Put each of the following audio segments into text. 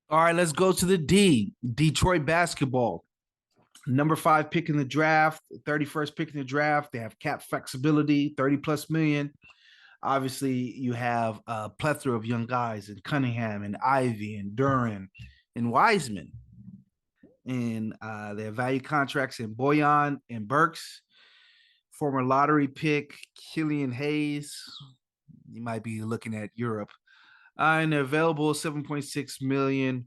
All right, let's go to the D. Detroit basketball. Number 5 pick in the draft, 31st pick in the draft. They have cap flexibility, 30 plus million. Obviously, you have a plethora of young guys in Cunningham and Ivy and Duran and Wiseman. And they have value contracts in Boyan and Burks. Former lottery pick, Killian Hayes. You might be looking at Europe. And available 7.6 million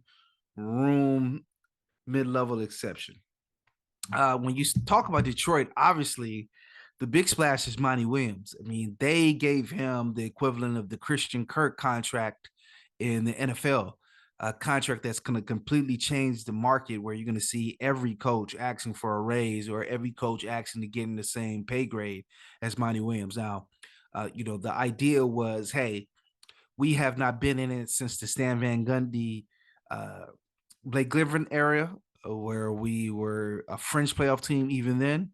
room mid-level exception. When you talk about Detroit, obviously the big splash is Monty Williams. I mean, they gave him the equivalent of the Christian Kirk contract in the NFL, a contract that's going to completely change the market where you're going to see every coach asking for a raise or every coach asking to get in the same pay grade as Monty Williams. Now, the idea was, hey, we have not been in it since the Stan Van Gundy, uh, Blake Griffin era, where we were a fringe playoff team even then.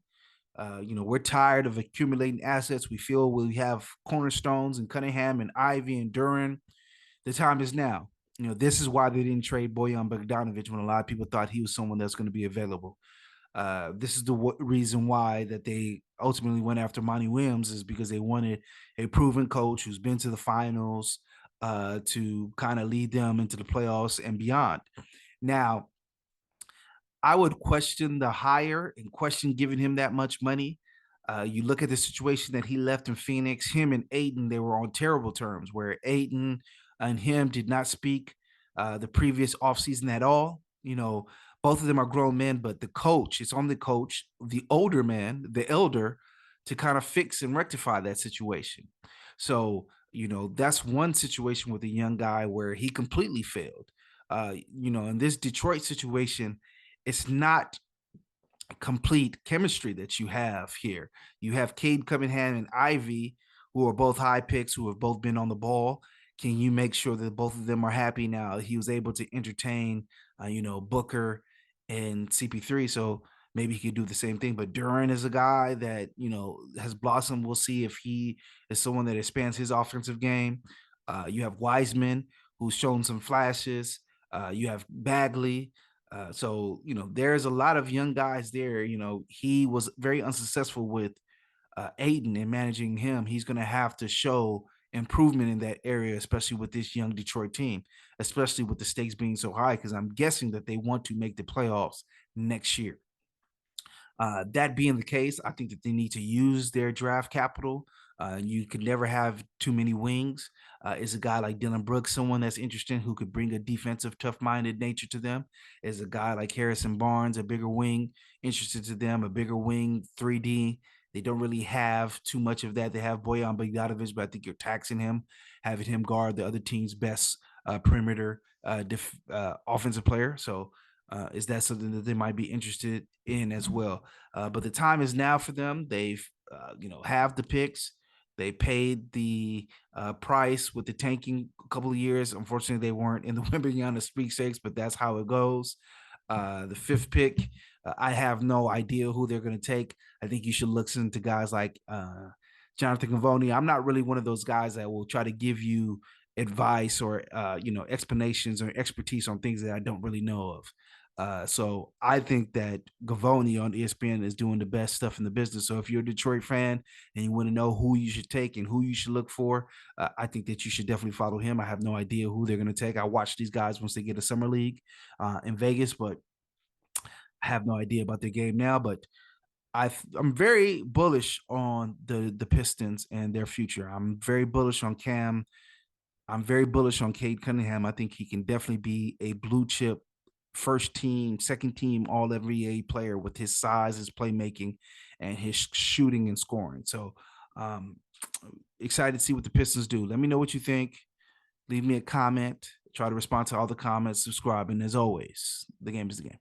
We're tired of accumulating assets. We feel we have cornerstones in Cunningham and Ivy and Duran. The time is now. This is why they didn't trade Bojan Bogdanovic when a lot of people thought he was someone that's going to be available. This is the reason why that they ultimately went after Monty Williams is because they wanted a proven coach who's been to the finals to kind of lead them into the playoffs and beyond. Now, I would question the hire and question giving him that much money. You look at the situation that he left in Phoenix, him and Aiden, they were on terrible terms where Aiden and him did not speak the previous offseason at all. Both of them are grown men, but the coach, it's on the coach, the older man, the elder, to kind of fix and rectify that situation. So, that's one situation with a young guy where he completely failed. In this Detroit situation, it's not complete chemistry that you have here. You have Cade Cunningham and Ivy, who are both high picks, who have both been on the ball. Can you make sure that both of them are happy now? He was able to entertain, Booker and CP3, so maybe he could do the same thing. But Duran is a guy that has blossomed. We'll see if he is someone that expands his offensive game. You have Wiseman, who's shown some flashes. You have Bagley. There's a lot of young guys there. He was very unsuccessful with Aiden and managing him. He's going to have to show improvement in that area, especially with this young Detroit team, especially with the stakes being so high, because I'm guessing that they want to make the playoffs next year. That being the case, I think that they need to use their draft capital. You could never have too many wings. Is a guy like Dylan Brooks someone that's interesting who could bring a defensive, tough-minded nature to them? Is a guy like Harrison Barnes a bigger wing interested to them? A bigger wing, 3D. They don't really have too much of that. They have Bojan Bogdanovic, but I think you're taxing him, having him guard the other team's best perimeter offensive player. So is that something that they might be interested in as well? But the time is now for them. They've, have the picks. They paid the price with the tanking a couple of years. Unfortunately, they weren't in the Wimbledon sweepstakes, but that's how it goes. The 5th pick, I have no idea who they're going to take. I think you should listen to guys like Jonathan Gavoni. I'm not really one of those guys that will try to give you advice or explanations or expertise on things that I don't really know of. So I think that Gavoni on ESPN is doing the best stuff in the business. So if you're a Detroit fan and you want to know who you should take and who you should look for, I think that you should definitely follow him. I have no idea who they're going to take. I watch these guys once they get a summer league in Vegas, but I have no idea about their game now. But I'm very bullish on the Pistons and their future. I'm very bullish on Cam. I'm very bullish on Cade Cunningham. I think he can definitely be a blue chip first team, second team all NBA player with his size, his playmaking, and his shooting and scoring. So excited to see what the Pistons do. Let me know what you think. Leave me a comment. Try to respond to all the comments, subscribe, and as always, the game is the game.